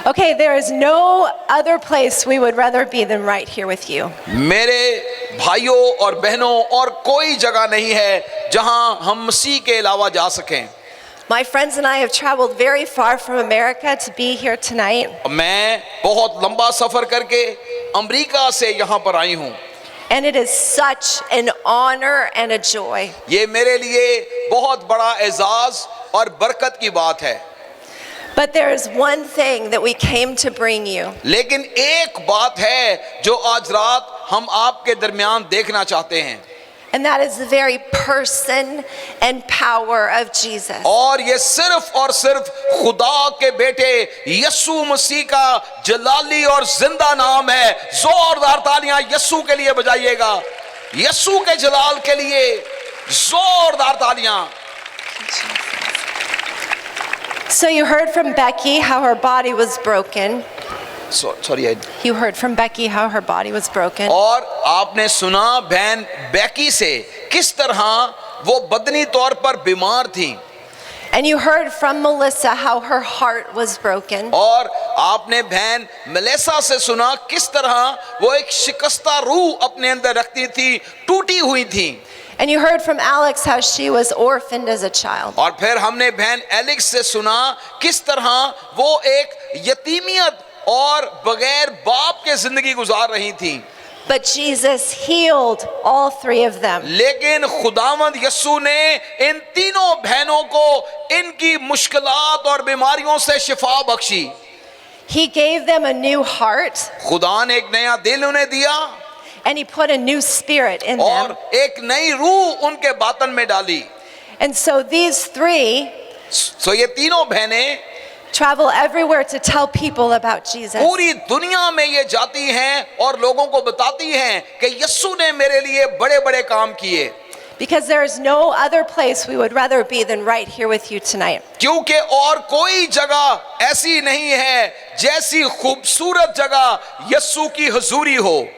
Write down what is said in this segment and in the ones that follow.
Okay, there is no other place we would rather be than right here with you. मेरे भाइयों और बहनों, और कोई जगह नहीं है जहां हम मसीह के अलावा जा सकें। My friends and I have traveled very far from America to be here tonight. मैं बहुत लंबा सफर करके अमेरिका से यहाँ पर आई हूँ। And it is such an honor and a joy. ये मेरे लिए बहुत बड़ा एजाज और बरकत की बात है। But there is one thing that we came to bring you. लेकिन एक बात है जो आज रात हम आपके दरमियान देखना चाहते हैं, And that is the very person and power of Jesus. और ये सिर्फ और सिर्फ खुदा के बेटे यीशु मसीह का जलाली और जिंदा नाम है। जोरदार तालियां यीशु के लिए बजाइएगा, यीशु के जलाल के लिए जोरदार तालियां। So you heard from Becky how her body was broken. Sorry, You heard from Becky how her body was broken. और आपने सुना बहन बेकी से किस तरह वो बदनी तौर पर बीमार थी, And you heard from Melissa how her heart was broken. और आपने बहन मेलेसा से सुना किस तरह वो एक शिकस्ता रूह अपने अंदर रखती थी, टूटी हुई थी। And you heard from Alex how she was orphaned as a child. और फिर हमने बहन एलेक्स से सुना किस तरह वो एक यतीमियत और बगैर बाप के जिंदगी गुजार रही थी। But Jesus healed all three of them. लेकिन खुदावंद यीशु ने इन तीनों बहनों को इनकी मुश्किलात और बीमारियों से शिफा Bakshi. He gave them a new heart खुदा ने एक नया दिल उन्हें दिया and he put a new spirit in और them. एक नई रूह उनके बातन में डाली। And so these three सो ये तीनों बहनें travel everywhere to tell people about Jesus. पूरी दुनिया में ये जाती हैं और लोगों को बताती हैं कि यीशु ने मेरे लिए बड़े बड़े काम किए। Because there is no other place we would rather be than right here with you tonight. क्योंकि और कोई जगह ऐसी नहीं है जैसी खूबसूरत जगह यीशु की हुजूरी हो।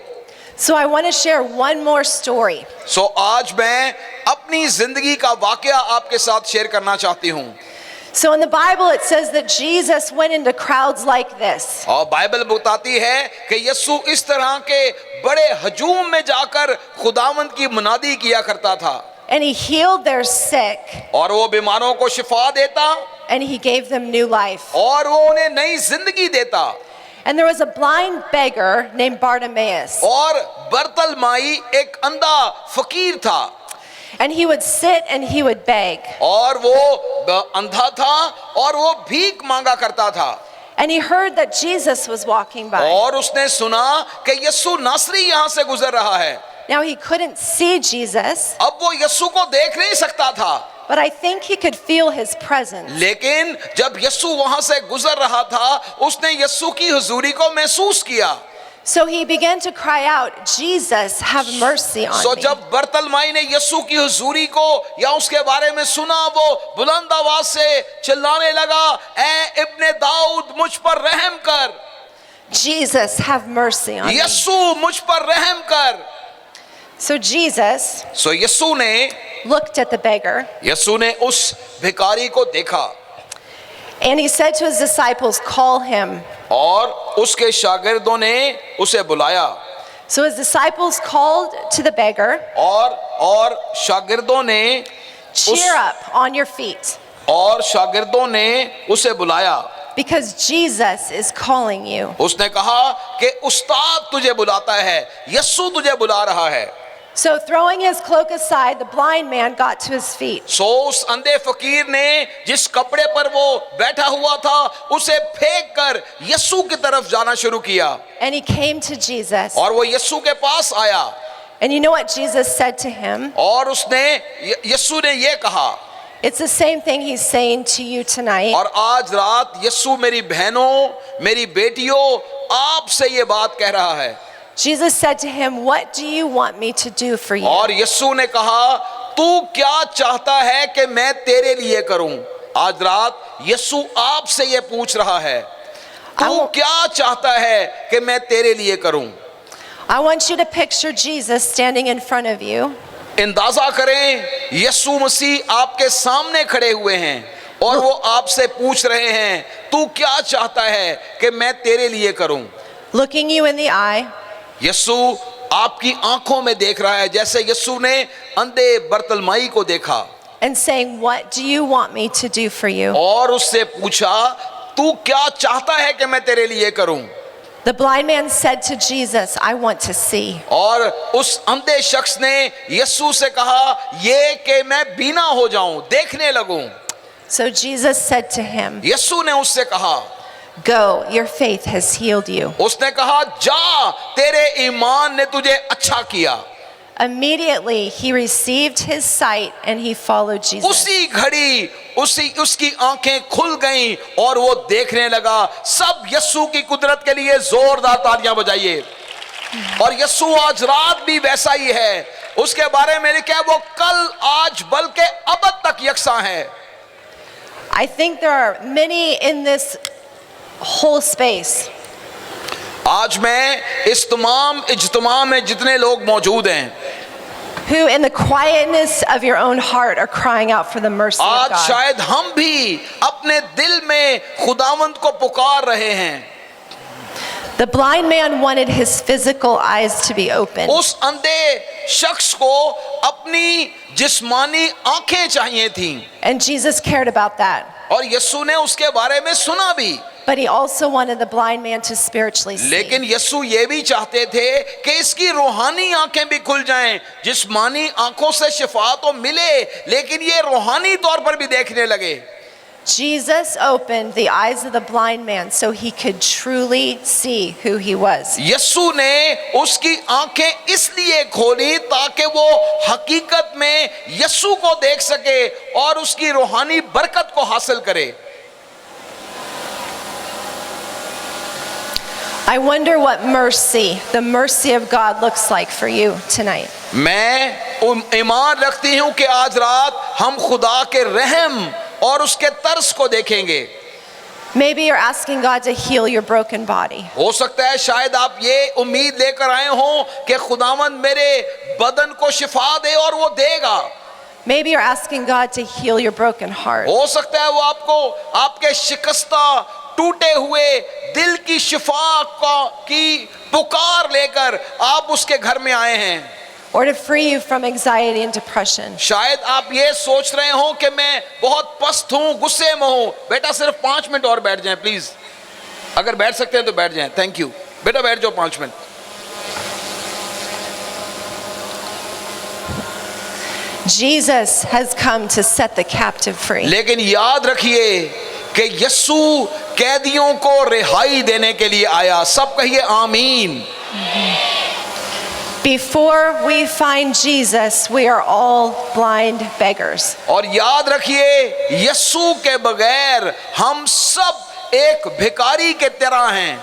So I want to share one more story. सो आज मैं अपनी जिंदगी का वाकया आपके साथ शेयर करना चाहती हूँ। So in the Bible it says that Jesus went into crowds like this. और बाइबल बताती है कि यीशु इस तरह के बड़े हजूम में जाकर खुदावंद की मुनादी किया करता था, And he healed their sick और वो बीमारों को शिफा देता and he gave them new life. और वो उन्हें नई जिंदगी देता। And there was a blind beggar named Bartimaeus. और बर्तलमाई एक अंधा फकीर था, And he would sit and he would beg. और वो अंधा था और वो भीख मांगा करता था। And he heard that Jesus was walking by. और उसने सुना कि यीशु नासरी यहाँ से गुजर रहा है। Now he couldn't see Jesus, अब वो यीशु को देख नहीं सकता था, but I think he could feel his presence. लेकिन जब यीशु वहां से गुजर रहा था उसने यीशु की हुजूरी को महसूस किया। So he began to cry out, Jesus, have mercy on so me. जब बर्तलमाई ने यीशु की हुजूरी को या उसके बारे में सुना, वो बुलंद आवाज से चिल्लाने लगा, ए इब्ने दाऊद मुझ पर रहम कर, Jesus, have mercy on me. यीशु मुझ पर रहम कर। So Jesus सो यीशु ने looked at the beggar यीशु ने उस भिखारी को देखा and he said to his disciples, call him. और उसके शागिर्दों ने उसे बुलाया। So his disciples called to the beggar, और शागिर्दों ने cheer up on your feet और शागिर्दों ने उसे बुलाया। because Jesus is calling you. उसने कहा कि उस्ताद तुझे बुलाता है, यीशु तुझे बुला रहा है। So throwing his cloak aside, the blind man got to his feet. सो उस अंधे फकीर ने जिस कपड़े पर वो बैठा हुआ था उसे फेंक कर यीशु की तरफ जाना शुरू किया, And he came to Jesus. और वो यीशु के पास आया। And you know what Jesus said to him? और उसने यीशु ने ये कहा, It's the same thing he's saying to you tonight. और आज रात यीशु मेरी बहनों मेरी बेटियों आपसे ये बात कह रहा है। Jesus said to him, what do you want me to do for you? और यीशु ने कहा, तू क्या चाहता है कि मैं तेरे लिए करूं? आज रात यीशु आपसे ये पूछ रहा है, तू क्या चाहता है कि मैं तेरे लिए करूं? I want you to picture Jesus standing in front of you. अंदाजा करें यीशु मसीह आपके सामने खड़े हुए हैं और वो आपसे पूछ रहे हैं, तू क्या चाहता है कि मैं तेरे लिए करूं? looking you in the eye, यीशु आपकी आंखों में देख रहा है, जैसे यीशु ने अंधे बरतलमाई को देखा and saying, what do you want me to do for you? और उससे पूछा, तू क्या चाहता है कि मैं तेरे लिए करूं? The blind man said to Jesus, I want to see. और उस अंधे शख्स ने यीशु से कहा, ये कि मैं बीना हो जाऊं, देखने लगूं। So Jesus said to him, यीशु ने उससे कहा, go, your faith has healed you. उसने कहा, जा, तेरे ईमान ने तुझे अच्छा किया। Immediately he received his sight and he followed Jesus. उसी घड़ी उसकी आंखें खुल गईं और वो देखने लगा। सब यीशु की कुदरत के लिए जोरदार तालियां बजाइए। और यीशु आज रात भी वैसा ही है, उसके बारे में लिखा है, वो कल आज बल्कि अब तक यकसा है। I think there are many in this whole space आज मैं इस तमाम इज्तिमा में जितने लोग मौजूद हैं, who in the quietness of your own heart are crying out for the mercy of आज God. शायद हम भी अपने दिल में खुदावंद को पुकार रहे हैं। The blind man wanted his physical eyes to be open. उस अंधे शख्स को अपनी जिस्मानी आंखें चाहिए थीं And Jesus cared about that. और यीशु ने उसके बारे में सुना भी। But he also wanted the blind man to spiritually see. लेकिन यीशु ये भी चाहते थे कि इसकी रूहानी आंखें भी खुल जाएं। जिस्मानी आंखों से शिफा तो मिले, लेकिन ये रूहानी तौर पर भी देखने लगे। Jesus opened the eyes of the blind man so he could truly see who he was. यीशु ने उसकी आंखें इसलिए खोली ताकि वो हकीकत में यीशु को देख सके और उसकी रूहानी बरकत को हासिल करे। I wonder what mercy, the mercy of God, looks like for you tonight. मैं ईमान रखती हूं कि आज रात हम खुदा के रहम और उसके तरस को देखेंगे। Maybe you're asking God to heal your broken body. हो सकता है शायद आप ये उम्मीद लेकर आए हो कि खुदावंद मेरे बदन को शिफा दे, और वो देगा। Maybe you're asking God to heal your broken heart. हो सकता है वो आपको आपके शिकस्ता टूटे हुए दिल की शिफा की पुकार लेकर आप उसके घर में आए हैं। Or to free you from anxiety and depression. शायद आप ये सोच रहे हो कि मैं बहुत पस्त हूं, गुस्से में हूं। बेटा सिर्फ 5 मिनट और बैठ जाएं प्लीज, अगर बैठ सकते हैं तो बैठ जाएं। थैंक यू बेटा, बैठ जाओ 5 minute. Jesus has come to set the captive free. लेकिन याद रखिए कि यीशु कैदियों को रिहाई देने के लिए आया। सब कहिए आमीन। Before we find Jesus, we are all blind beggars. और याद रखिए यीशु के बगैर हम सब एक भिखारी के तरह हैं।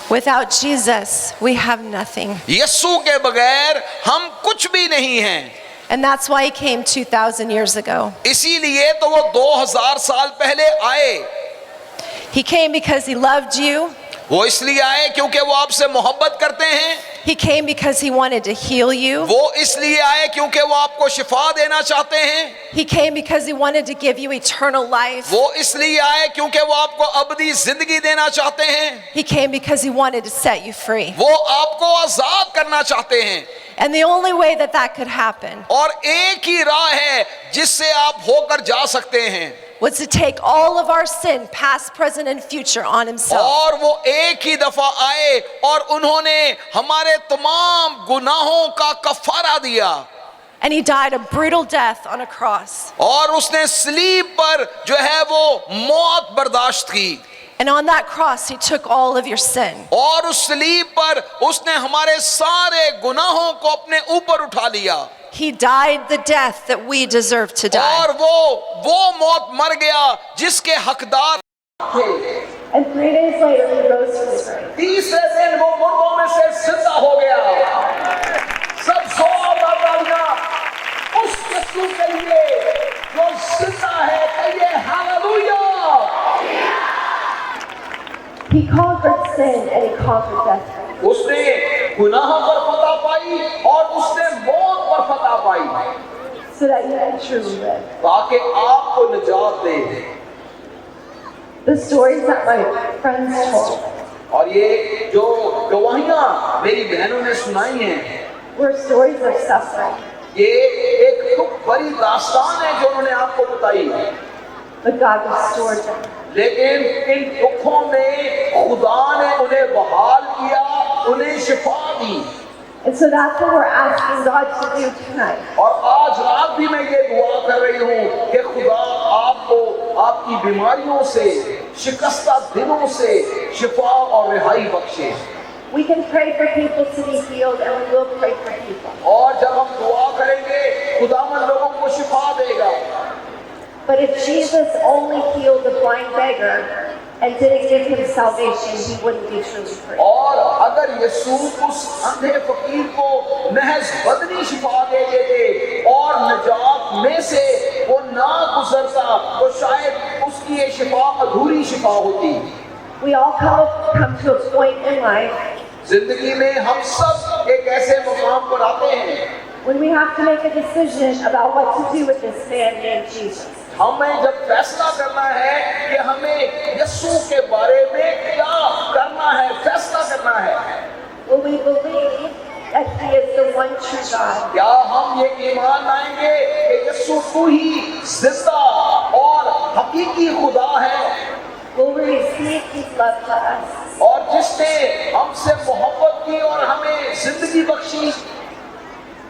Without Jesus, we have nothing. यीशु के बगैर हम कुछ भी नहीं हैं। And that's why he came 2,000 years ago. इसीलिए तो वो 2000 साल पहले आए। He came because he loved you. वो इसलिए आए क्योंकि वो आपसे मोहब्बत करते हैं। He came because he wanted to heal you. वो इसलिए आए क्योंकि वो आपको शिफा देना चाहते हैं। He came because he wanted to give you eternal life. वो इसलिए आए क्योंकि वो आपको अबदी जिंदगी देना चाहते हैं। He came because he wanted to set you free. वो आपको आजाद करना चाहते हैं। And the only way that that could happen और एक ही राह है जिससे आप होकर जा सकते हैं, was to take all of our sin, past, present, and future, on himself. और वो एक ही दफा आए और उन्होंने हमारे तमाम गुनाहों का कफारा दिया। And he died a brutal death on a cross. और उसने सलीब पर जो है वो मौत बर्दाश्त की। And on that cross, he took all of your sin. और उस सलीब पर उसने हमारे सारे गुनाहों को अपने ऊपर उठा लिया। He died the death that we deserve to die. और वो मौत मर गया जिसके हकदार थे। And 3 days later, he rose from the grave. तीसरे दिन वो मुर्दों में से जिंदा हो गया। सब जोरदार तालियां उस यीशु के लिए जो जिंदा है, कहिए hallelujah. He conquered sin and he conquered death. उसने गुनाह पर फतह पाई और उसने मौत पर फतह पाई। so that you can truly live. ताकि आपको निजात दे। The stories that my friends told और ये जो गवाहियां मेरी बहनों ने सुनाई हैं, were stories of suffering, ये एक दुख भरी दास्तान है जो उन्होंने आपको बताई, but God restored them. लेकिन इन दुखों में खुदा ने उन्हें बहाल किया, उन्हें शिफा दी। And so that's what we're asking God to do tonight. और आज रात भी मैं ये दुआ कर रही हूँ कि खुदा आपको आपकी बीमारियों से, शिकस्ता दिलों से शिफा और रिहाई बख्शे। We can pray for people to be healed, and we will pray for people. और जब हम दुआ करेंगे खुदावन लोगों को शिफा देगा। But if Jesus only healed the blind beggar and didn't give him salvation, he wouldn't be truly free. और अगर यीशु उस अंधे फकीर को महज बदनी शिफा दे देते और निजात में से वो ना गुजरता तो शायद उसकी ये शिफा अधूरी शिफा होती। We all come to a point in life जिंदगी में हम सब एक ऐसे मुकाम पर आते हैं when we have to make a decision about what to do with this man named Jesus. हमें जब फैसला करना है कि हमें यीशु के बारे में क्या करना है, फैसला करना है। Will we believe that he is the one true God? क्या हम ये ईमान लाएंगे कि यीशु तू ही जिंदा और हकीकी खुदा है, Will we receive his love for us? और जिसने हमसे मोहब्बत की और हमें जिंदगी Bakshi,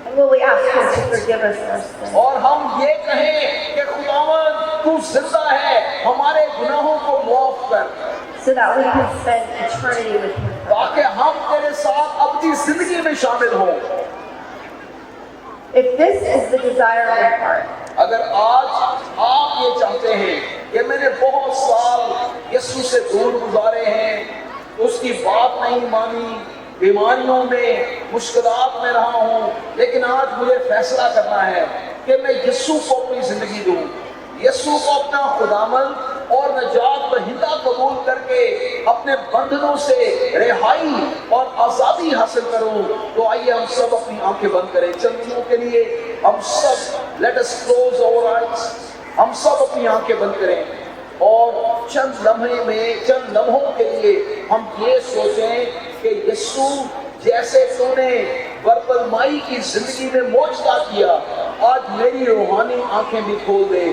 And will we ask him to forgive us our sins? और हम ये कहें कि खुदावन तू जिंदा है, हमारे गुनाहों को माफ कर, So that we can spend eternity with him. ताकि हम तेरे साथ अपनी जिंदगी में शामिल हों। If this is the desire of your heart, अगर आज आप ये चाहते हैं कि मैंने बहुत साल यीशु से दूर गुजारे हैं, उसकी बात नहीं मानी, बीमारियों में, मुश्किलात में रहा हूँ, लेकिन आज मुझे फैसला करना है कि मैं यीशु को अपनी जिंदगी दूँ, यीशु को अपना खुदामंद और निजात दहिंदा कबूल करके अपने बंधनों से रिहाई और आज़ादी हासिल करूँ, तो आइए हम सब अपनी आंखें बंद करें चंद दिनों के लिए। हम सब let us close our eyes, हम सब अपनी आंखें बंद करें और चंद लम्हे में, चंद लम्हों के लिए हम ये सोचें कि यीशु जैसे तूने बरपलमाई की जिंदगी में मौजूदा किया, आज मेरी रूहानी आंखें भी खोल दे।